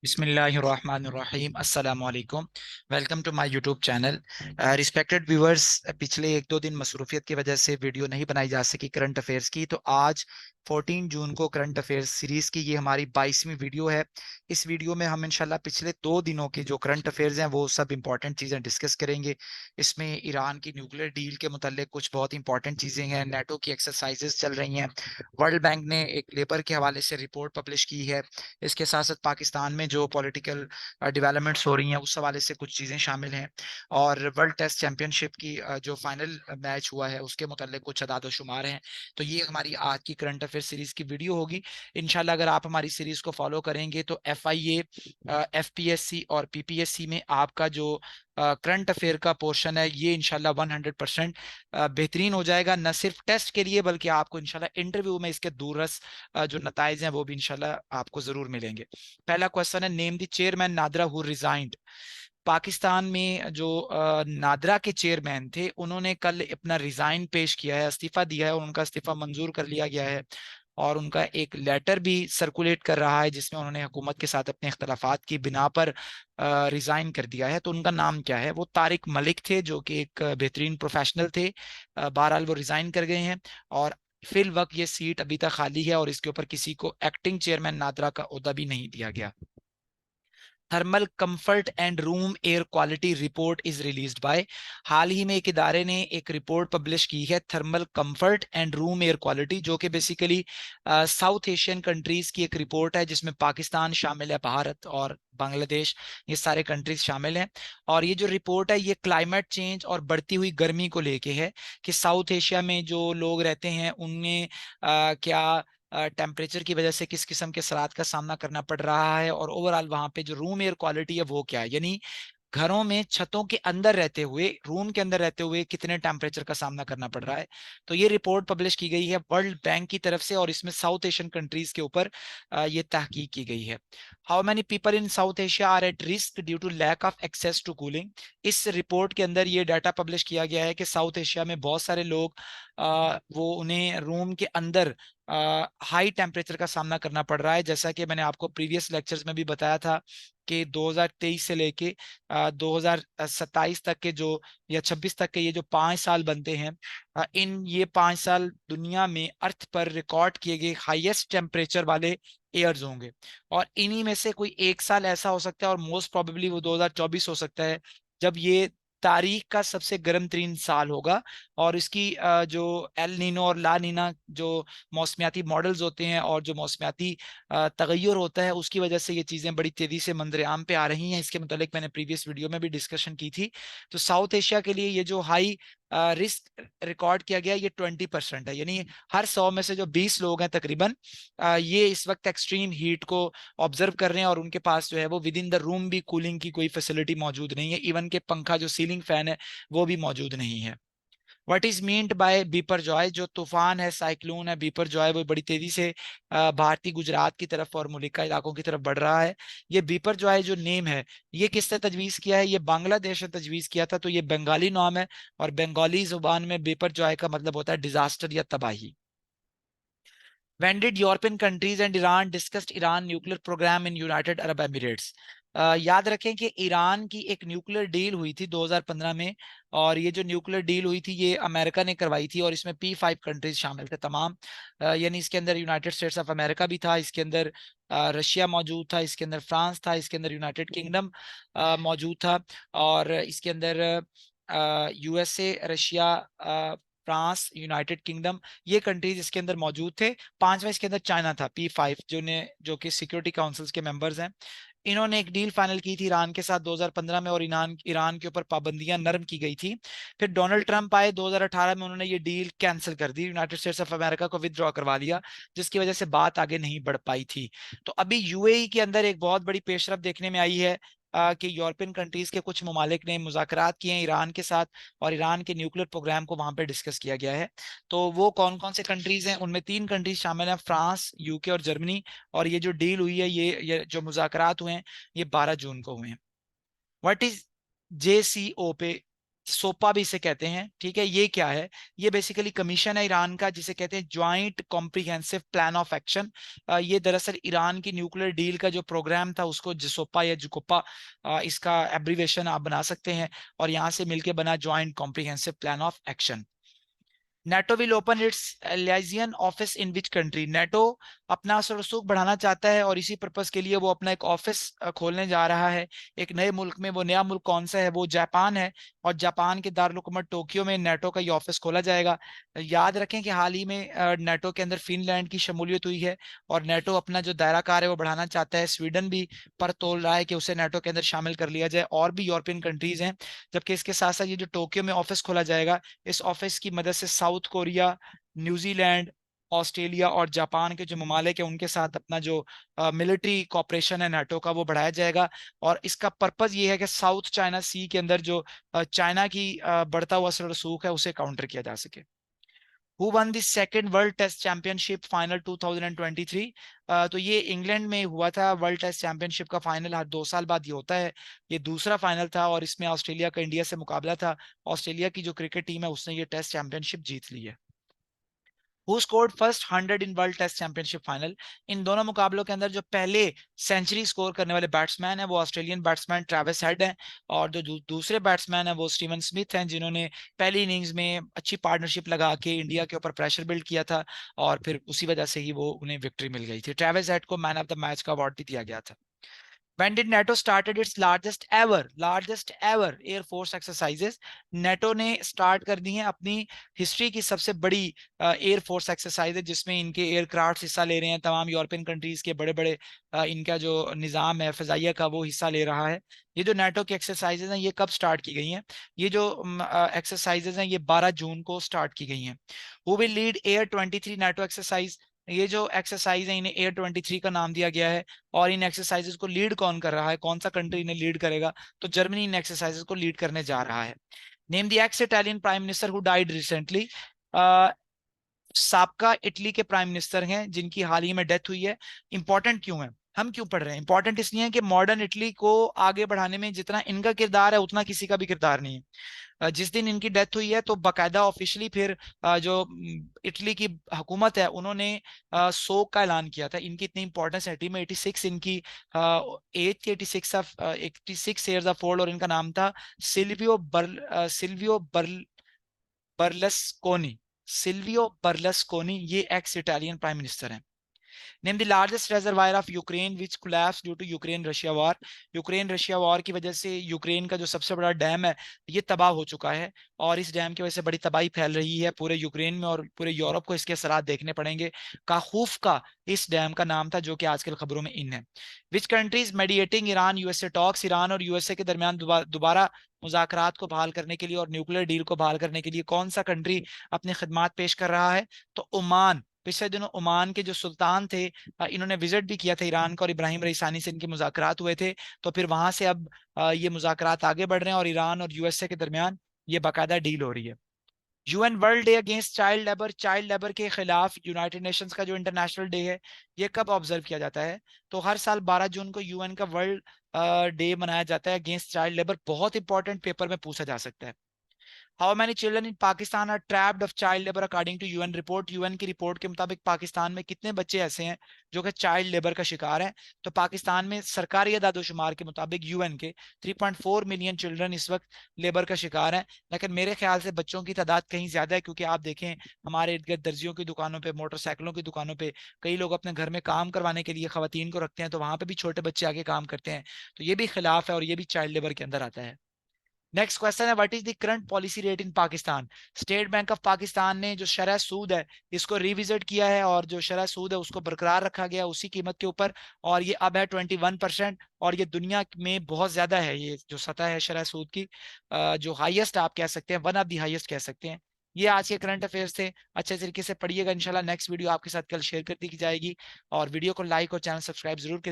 बिस्मिल्लाहिर्रहमानिर्रहीम अस्सलाम वालेकुम। Welcome to my YouTube channel. Respected viewers, पिछले एक दो दिन मसरूफियत की वजह से वीडियो नहीं बनाई जा सकी करंट अफेयर्स की, तो आज 14 जून को करंट अफेयर्स सीरीज की ये हमारी 22वीं वीडियो है। इस वीडियो में हम इंशाल्लाह पिछले 2 दिनों के जो करंट अफेयर्स हैं वो सब इंपॉर्टेंट चीज़ें डिस्कस करेंगे। इसमें ईरान की न्यूक्लियर डील के मुतालिक कुछ बहुत इंपॉर्टेंट चीज़ें हैं, नेटो की एक्सरसाइजेस चल रही हैं, वर्ल्ड बैंक ने एक लेबर के हवाले से रिपोर्ट पब्लिश की है, इसके साथ साथ पाकिस्तान में जो पॉलिटिकल डेवलपमेंट्स हो रही हैं उस हवाले से कुछ चीज़ें शामिल हैं, और वर्ल्ड टेस्ट चैंपियनशिप की जो फाइनल मैच हुआ है उसके मुताल्लिक कुछ अदाद शुमार हैं। तो ये हमारी आज की करंट अफेयर सीरीज की वीडियो होगी। इंशाल्लाह अगर आप हमारी सीरीज को फॉलो करेंगे तो FIA, FPSC और PPSC में आपका जो करंट अफेयर का पोर्शन है ये इंशाल्लाह 100% बेहतरीन हो जाएगा, न सिर्फ टेस्ट के लिए बल्कि आपको इंशाल्लाह इंटरव्यू में इसके दूरस जो नताइज हैं वो भी इंशाल्लाह आपको जरूर मिलेंगे। पहला क्वेश्चन है, name the chairman NADRA who resigned. Pakistan में जो नादरा के चेयरमैन थे उन्होंने कल अपना रिजाइन पेश किया है, इस्तीफा दिया है, और उनका इस्तीफा मंजूर कर लिया गया है। और उनका एक लेटर भी सर्कुलेट कर रहा है जिसमें उन्होंने हुकूमत के साथ अपने इख्तलाफात की बिना पर रिजाइन कर दिया है। तो उनका नाम क्या है? वो तारिक मलिक थे, जो कि एक बेहतरीन प्रोफेशनल थे। बहरहाल वो रिजाइन कर गए हैं, और फिल वक्त ये सीट अभी तक खाली है और इसके ऊपर किसी को एक्टिंग चेयरमैन नादरा का ओहदा भी नहीं दिया गया। Thermal comfort and room air quality report is released by. हाल ही में एक इदारे ने एक रिपोर्ट पब्लिश की है, thermal comfort and room air quality, जो कि बेसिकली साउथ एशियन कंट्रीज की एक रिपोर्ट है जिसमें पाकिस्तान शामिल है, भारत और बांग्लादेश, ये सारे कंट्रीज शामिल हैं। और ये जो रिपोर्ट है ये क्लाइमेट चेंज और बढ़ती हुई गर्मी को लेके है, कि साउथ एशिया में जो लोग रहते हैं उनमें क्या टेम्परेचर की वजह से किस किस्म के सलात का सामना करना पड़ रहा है, और ओवरऑल वहां पे जो रूम एयर क्वालिटी है वो क्या है, यानी घरों में छतों के अंदर रहते हुए, रूम के अंदर रहते हुए कितने टेम्परेचर का सामना करना पड़ रहा है। तो ये रिपोर्ट पब्लिश की गई है वर्ल्ड बैंक की तरफ से, और इसमें साउथ एशियन कंट्रीज के ऊपर ये तहकीक की गई है। How many people in South Asia are at risk due to lack of access to cooling. इस रिपोर्ट के अंदर ये डाटा पब्लिश किया गया है कि साउथ एशिया में बहुत सारे लोग वो उन्हें रूम के अंदर हाई टेम्परेचर का सामना करना पड़ रहा है। जैसा कि मैंने आपको प्रीवियस लेक्चर्स में भी बताया था कि 2023 से लेके 2027 तक के जो, या 26 तक के ये जो 5 साल बनते हैं, इन ये 5 साल दुनिया में अर्थ पर रिकॉर्ड किए गए हाईएस्ट टेम्परेचर वाले ईयर्स होंगे। और इन्हीं में से कोई एक साल ऐसा हो सकता है, और मोस्ट प्रोबेबली वो 2024 हो सकता है, जब ये तारीख का सबसे गर्म तरीन साल होगा। और इसकी जो एल नीनो और ला नीना जो मौसमियाती मॉडल्स होते हैं और जो मौसमियाती तगैयुर होता है उसकी वजह से ये चीज़ें बड़ी तेज़ी से मंजरेआम पे आ रही हैं। इसके मुतालिक मैंने प्रीवियस वीडियो में भी डिस्कशन की थी। तो साउथ एशिया के लिए ये जो हाई रिस्क रिकॉर्ड किया गया ये 20% है, यानी हर 100 में से जो 20 लोग हैं तकरीबन, ये इस वक्त एक्सट्रीम हीट को ऑब्जर्व कर रहे हैं, और उनके पास जो है वो विद इन द रूम भी कूलिंग की कोई फैसिलिटी मौजूद नहीं है, इवन के पंखा जो सीलिंग फैन है वो भी मौजूद नहीं है। What is meant by beeper Joy. जो तूफान है, साइक्लोन है बीपर जॉय, वो बड़ी तेजी से भारतीय गुजरात की तरफ और मुलिका इलाकों की तरफ बढ़ रहा है। ये बीपर जॉय जो नेम है ये किसने तजवीज किया है? ये बांग्लादेश ने तजवीज किया था। तो ये बंगाली नाम है, और बंगाली जुबान में बीपर जॉय का मतलब होता है डिजास्टर या तबाही। When did European countries and Iran discussed Iran nuclear program in United Arab Emirates? याद रखें कि ईरान की एक न्यूक्लियर डील हुई थी 2015 में, और ये जो न्यूक्लियर डील हुई थी ये अमेरिका ने करवाई थी, और इसमें P5 कंट्रीज शामिल थे तमाम। यानी इसके अंदर यूनाइटेड स्टेट्स ऑफ अमेरिका भी था, इसके अंदर रशिया मौजूद था, इसके अंदर फ्रांस था, इसके अंदर यूनाइटेड किंगडम मौजूद था, और इसके अंदर USA, Russia, France, United kingdom, ये कंट्रीज इसके अंदर मौजूद थे। पांचवा इसके अंदर चाइना था, P5, जो कि सिक्योरिटी काउंसिल्स के मेंबर्स हैं। इन्होंने एक डील फाइनल की थी ईरान के साथ 2015 में, और ईरान ईरान के ऊपर पाबंदियां नरम की गई थी। फिर डोनाल्ड ट्रंप आए 2018 में, उन्होंने ये डील कैंसिल कर दी, यूनाइटेड स्टेट्स ऑफ अमेरिका को विदड्रॉ करवा लिया, जिसकी वजह से बात आगे नहीं बढ़ पाई थी। तो अभी UAE के अंदर एक बहुत बड़ी पेशरफ देखने में आई है, कि यूरोपियन कंट्रीज के कुछ ममालिक ने मुज़ाकरात किए हैं ईरान के साथ, और ईरान के न्यूक्लियर प्रोग्राम को वहां पे डिस्कस किया गया है। तो वो कौन कौन से कंट्रीज हैं? उनमें 3 कंट्रीज शामिल हैं, फ्रांस, UK और जर्मनी। और ये जो डील हुई है, ये जो मुज़ाकरात हुए हैं ये 12 जून को हुए हैं। What is JCPOA? सोपा भी इसे कहते हैं, ठीक है। ये क्या है? ये बेसिकली कमीशन है ईरान का, जिसे कहते हैं joint comprehensive plan of action. ये दरअसल ईरान की न्यूक्लियर डील का जो प्रोग्राम था उसको जिसोपा या जुकोपा, इसका एब्रीवेशन आप बना सकते हैं, और यहाँ से मिलके बना joint comprehensive plan of action. NATO will open its liaison office in which country? NATO अपना रसूख बढ़ाना चाहता है और इसी पर्पस के लिए वो अपना एक ऑफिस खोलने जा रहा है एक नए मुल्क में। वो नया मुल्क कौन सा है? वो जापान है, और जापान के दारुल टोक्यो में नेटो का ये ऑफिस खोला जाएगा। याद रखें कि हाल ही में नेटो के अंदर फिनलैंड की शमूलियत हुई है, और नेटो अपना जो दायरा कार है वो बढ़ाना चाहता है। स्वीडन भी पर तोल रहा है कि उसे नेटो के अंदर शामिल कर लिया जाए, और भी यूरोपियन कंट्रीज हैं। जबकि इसके साथ साथ ये जो टोक्यो में ऑफिस खोला जाएगा, इस ऑफिस की मदद से साउथ कोरिया, न्यूजीलैंड, ऑस्ट्रेलिया और जापान के जो ममालिक है उनके साथ अपना जो मिलिट्री कॉपरेशन है नाटो का वो बढ़ाया जाएगा। और इसका पर्पज ये है कि साउथ चाइना सी के अंदर जो चाइना की बढ़ता हुआ रसूख है उसे काउंटर किया जा सके। Who won the second world test championship final 2023? तो ये इंग्लैंड में हुआ था। वर्ल्ड टेस्ट चैंपियनशिप का फाइनल हर 2 साल बाद ये होता है। ये दूसरा फाइनल था, और इसमें ऑस्ट्रेलिया का इंडिया से मुकाबला था। ऑस्ट्रेलिया की जो क्रिकेट टीम है उसने ये टेस्ट चैंपियनशिप जीत ली है। Who scored first 100 in world test championship final? इन दोनों मुकाबलों के अंदर जो पहले सेंचुरी स्कोर करने वाले बैट्समैन है वो ऑस्ट्रेलियन बैट्समैन ट्रेविस हेड हैं, और जो दूसरे बैट्समैन है वो स्टीवन स्मिथ हैं, जिन्होंने पहली इनिंग्स में अच्छी पार्टनरशिप लगा के इंडिया के ऊपर प्रेशर बिल्ड किया था, और फिर उसी वजह से ही वो उन्हें विक्ट्री मिल गई थी। ट्रेविस हेड को मैन ऑफ द मैच का अवार्ड भी दिया गया था। When did NATO started its largest ever Air Force exercises? NATO ने स्टार्ट कर दी है अपनी हिस्ट्री की सबसे बड़ी एयर फोर्स एक्सरसाइज है, जिसमें इनके एयरक्राफ्ट हिस्सा ले रहे हैं। तमाम यूरोपियन कंट्रीज के बड़े बड़े इनका जो निज़ाम है फिजाइया का वो हिस्सा ले रहा है। ये जो नाटो की एक्सरसाइजेज हैं ये कब स्टार्ट की गई हैं? ये जो एक्सरसाइजेज हैं ये 12 जून को स्टार्ट की गई हैं। Who will lead air 23 NATO exercise? ये जो एक्सरसाइज है इन्हें एयर 23 का नाम दिया गया है। और इन एक्सरसाइजेस को लीड कौन कर रहा है? कौन सा कंट्री इन्हें लीड करेगा? तो जर्मनी इन एक्सरसाइजेस को लीड करने जा रहा है। Name the x Italian prime minister who died recently? साबका इटली के प्राइम मिनिस्टर हैं जिनकी हाल ही में डेथ हुई है। इंपॉर्टेंट क्यों है? हम क्यों पढ़ रहे हैं? इंपॉर्टेंट इसलिए है कि मॉडर्न इटली को आगे बढ़ाने में जितना इनका किरदार है उतना किसी का भी किरदार नहीं है। जिस दिन इनकी डेथ हुई है तो बाकायदा ऑफिशियली फिर जो इटली की हुकूमत है उन्होंने शोक का ऐलान किया था। इनकी इतनी इंपॉर्टेंस है। टीम 86 इनकी एज थी, 86 ईयर्स ऑफ ओल्ड, और इनका नाम था सिल्वियो बर्लस्कोनी। सिल्वियो बर्लस्कोनी ये एक्स इटालियन प्राइम मिनिस्टर हैं। Name the largest reservoir of Ukraine which collapse due to Ukraine Russia war? Ukraine Russia war की वजह से यूक्रेन का जो सबसे बड़ा डैम है ये तबाह हो चुका है, और इस डैम की वजह से बड़ी तबाही फैल रही है पूरे यूक्रेन में, और पूरे यूरोप को इसके असरात देखने पड़ेंगे। काखूफ का इस डैम का नाम था, जो कि आजकल खबरों में इन है। Which countries mediating Iran USA talks? Iran और यूएसए के दरमियान दोबारा मुज़ाकरात को बहाल करने के लिए और न्यूक्लियर डील को बहाल करने के लिए कौन सा कंट्री अपनी खिदमात पेश कर रहा है? तो ओमान। पिछले दिनों ओमान के जो सुल्तान थे इन्होंने विजिट भी किया था ईरान का, और इब्राहिम रईसानी से इनके मुज़ाकरात हुए थे। तो फिर वहां से अब ये मुज़ाकरात आगे बढ़ रहे हैं, और ईरान और यूएसए के दरमियान ये बाकायदा डील हो रही है। UN world day against child labour के खिलाफ यूनाइटेड नेशंस का जो इंटरनेशनल डे है ये कब ऑब्जर्व किया जाता है? तो हर साल 12 जून को यूएन का वर्ल्ड डे मनाया जाता है अगेंस्ट चाइल्ड लेबर। बहुत इंपॉर्टेंट पेपर में पूछा जा सकता है। How many children in Pakistan are trapped of child labour according to UN report? UN की रिपोर्ट के मुताबिक पाकिस्तान में कितने बच्चे ऐसे हैं जो कि चाइल्ड लेबर का शिकार हैं? तो पाकिस्तान में सरकारी अदादोशुमार के मुताबिक यूएन के 3.4 मिलियन चिल्ड्रन इस वक्त लेबर का शिकार हैं। लेकिन मेरे ख्याल से बच्चों की तादाद कहीं ज्यादा है, क्योंकि आप देखें हमारे इर्द गिर्द दर्जियों की दुकानों पे, मोटरसाइकिलों की दुकानों पे कई लोग अपने घर में काम करवाने के लिए खवातीन को रखते हैं, तो वहां पे भी छोटे बच्चे आके काम करते हैं। तो ये भी खिलाफ है, और ये भी चाइल्ड लेबर के अंदर आता है। नेक्स्ट क्वेश्चन है, what is the current policy rate in Pakistan? State bank of Pakistan ने जो शरह सूद है इसको रिविजिट किया है, और जो शरह सूद है उसको बरकरार रखा गया उसी कीमत के ऊपर, और ये अब है 21%। और ये दुनिया में बहुत ज्यादा है, ये जो सतह है शरह सूद की, जो हाईएस्ट आप कह सकते हैं, वन ऑफ दी हाईएस्ट कह सकते हैं। ये आज के करंट अफेयर्स थे। अच्छे तरीके से पढ़िएगा, इंशाल्लाह नेक्स्ट वीडियो आपके साथ कल शेयर कर दी जाएगी। और वीडियो को लाइक और चैनल सब्सक्राइब जरूर करिए।